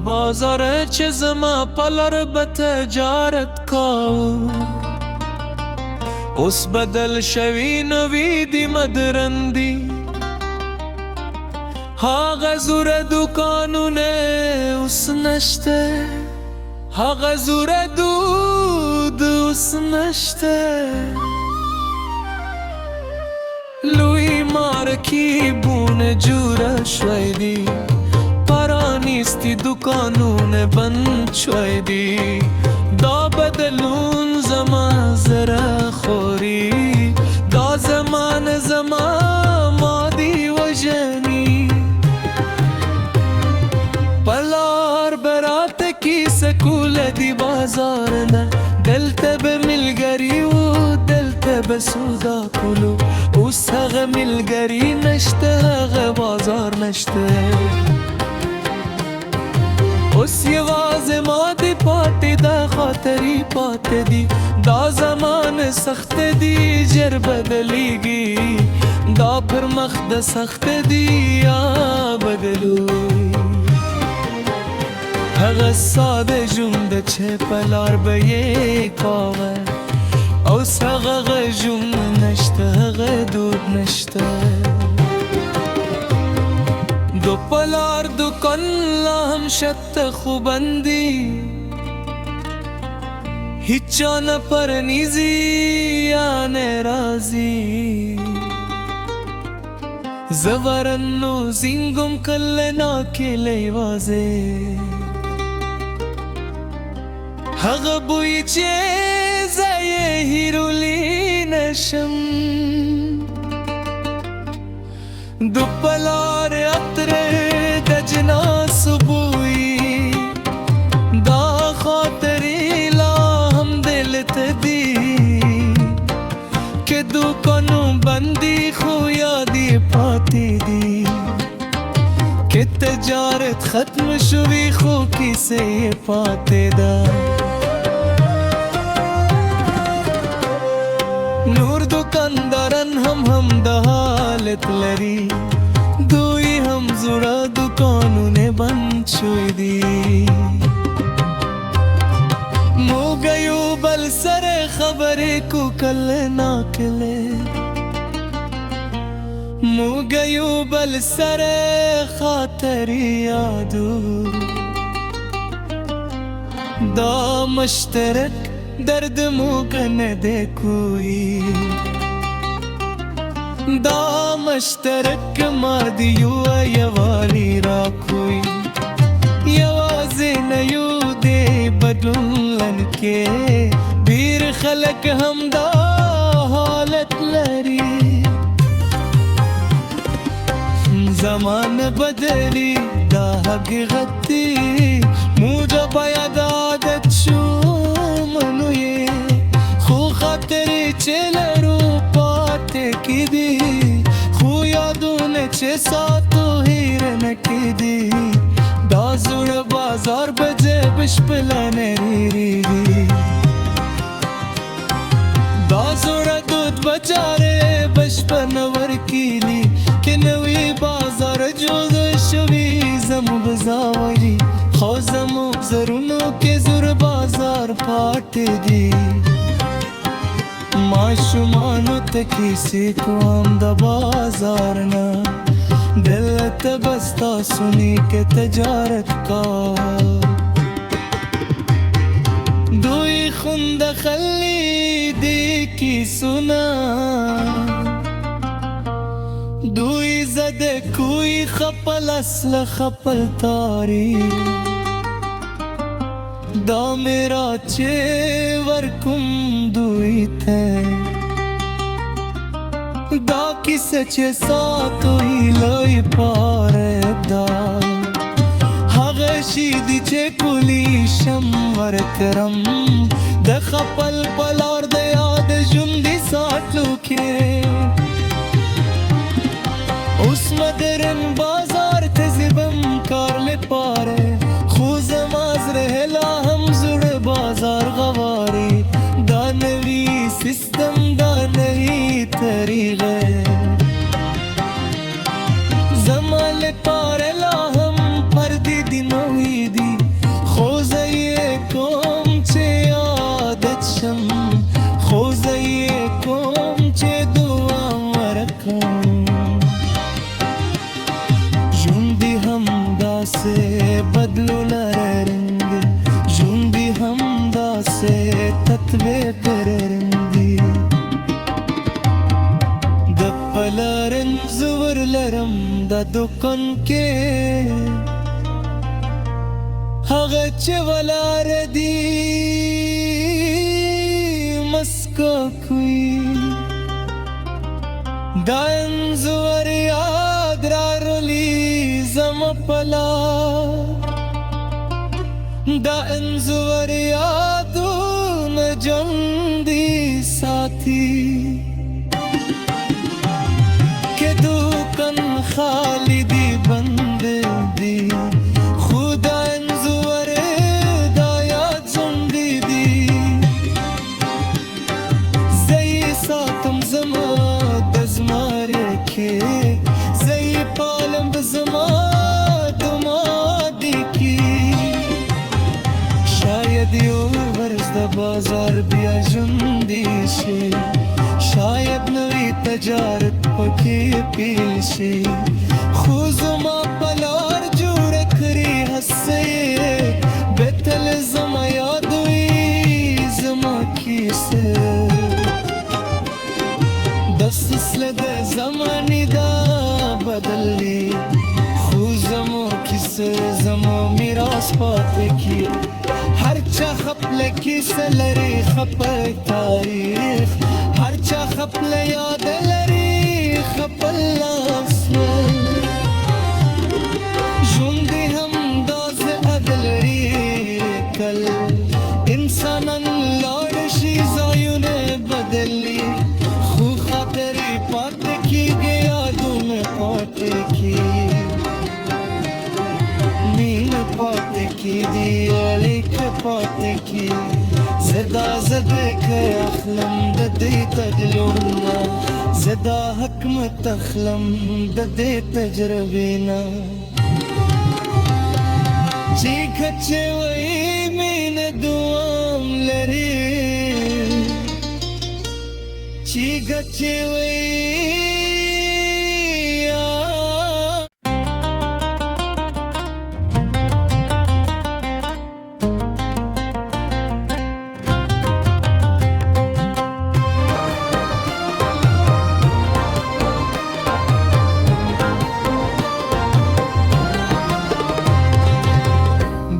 بازار چه زما پلر به تجارت کاو اوس بدل شوی نوی دی مدرندی هاغه زور دکانونه اوس نشته هاغه زور دود اوس نشته لوی مارکی بونه جوره شوی دی پرانیستی دکانونه بند شوی دی دا بدلون زما زره خوری دا زمان زما مادی وجنی پلار برات کی سکول دی بازار نه دلته به ملگری و دلته به سودا کلو اوس هغه ملگری نشته هغه بازار نشته اوس یوازې مادي پاتې دا خاطرې پاتې دي دا زمان سخت دی ژر بدلیږي دا پر مخ د سخت دی یا بدلوي هغه ساده ژوند چې په لار به یې کاوه اوس هغه ژوند نشته هغه دود نشته دو پلار دکان لا هم شت خوبندی هیچا نه پرنیزی یا نه رازی زورنو زینگم کل ناکلی وازه هغه بوی چې زای هیرولی نشم دو پلار عطر د جناس بوی دا خاطری لا هم دلت دی که دکانو بندی خو یادی پاتی دی که تجارت ختم شوی خو کیسه پاتی دا نور دکاندارن هم د حالت لري دوی هم زړه دکانونه بند شوی دي موږ یو بل سره خبرې کو کله ناکله موږ یو بل سره خاطرې یادو دا مشترک درد موږ نه دی کوئی دا مشترک مادیو یوالی را کوئی یوازې نه یو دی بدلون کې ډېر خلک هم دا حالت لري زمان بدلی دا حقیقت دی موجه باید عادت شو منو یې خو خاطرې چې لرو پاتې کی دی خو یادونه چې ساتو هیر نه کی دی دا زوړ بازار به جیبش پلانې ریږي دا زوړ دود بچاره بشپن ورکیلی که نوی بازار جوړ شوی زموږ زاوري خو زموږ زرونو کې زوړ بازار پاتې دی ماشومانو ته کیسې کوم د بازار نه دلته بس تاسو نیکه تجارت کا دوی خوند خلی دی کی سنا دوی زده کوئی خپل اصل خپل تاریخ دا میرا چه ورکم دوی ته دا کیسه چې ساتو هیلوی پاره دا هغه شي دی چې کولی شم ورکرم د خپل پلار د یاد ژوندي ساتلو کې اوس مدرن بازار ته زبم کار لپاره خو زما زړه لا هم زوړ بازار غواري دا نوی سیستم دا نوی طریقه زما لپاره لا هم پردې دي نوی دي से बदलू न रंग जुंदी हमदा से तत्वे पर रंगी दपलरन जुवर लरम द दुकन के हगच वलार दी मस्का कुई दान जुवर याद रारली पला दान जुवर यादू न जंदी साथी के दुकन खाली दी बंद दी खुदा जुवर दायात जुंदी दी जई सातम जमा दजमारे के जई पालम बजमा बाजार बिया जुंदी से शायद नवी तजारत पके पील से खुजुमा पलार जुर करी हसे बेतल जमा यादुई जमा की से दस्तस लदे जमानी दा बदली खुजमो किसे जमो मिरास पाते की हरचा खपल की सलरी खप तारीख हरचा खपल याद लरी खपल जुंदी हम दास अदलरी कल इंसानन लौड़ शी जायुन बदली खू खातरी पात की गया दुम पाट की नीन पात की दियाली पातकी زدا زدك أخلم ددي تجلونا زدا حكم تخلم ددي تجربينا چيك چوي من دوام لري چيك چوي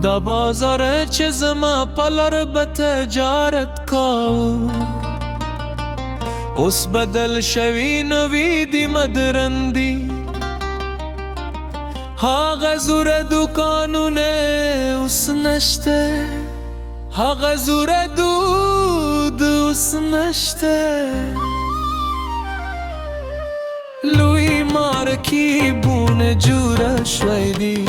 دا بازار چه زما پلر به تجارت کاو اس بدل شوی نوی دی مدرندی ها غزور دکانونه اس نشته ها غزور دود اس نشته لوی مارکی بونه جوره شویدی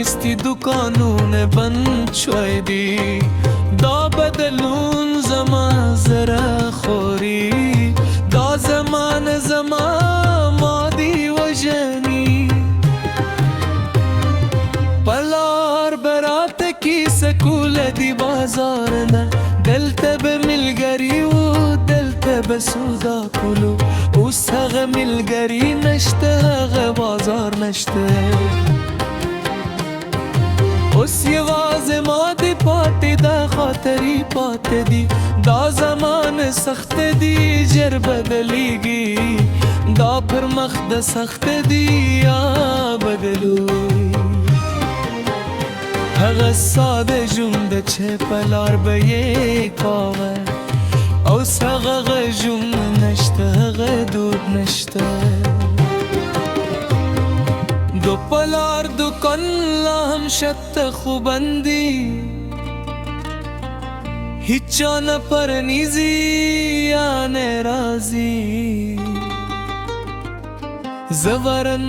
نیستی دکانون بند شویدی دا بدلون زما زره خوری دا زمان زما مادی و جنی پلار برات کی سکول دی بازار نه دلته به ملگری و دلته به سودا کلو اوس هغه ملگری نشته هغه بازار نشته اوس یوازې مادي پاتې دا خاطرې پاتې دي دا زمان سخت دي ژر بدلیږي دا پر مخ د سخت دي یا بدلوي هغه ساده ژوند چې په لار به یې کاوه اوس هغه ژوند نشته هغه دود نشته دو پلار دکان لا هم شت خوبندی هیچا نه پرنیزی یا نه رازی زورن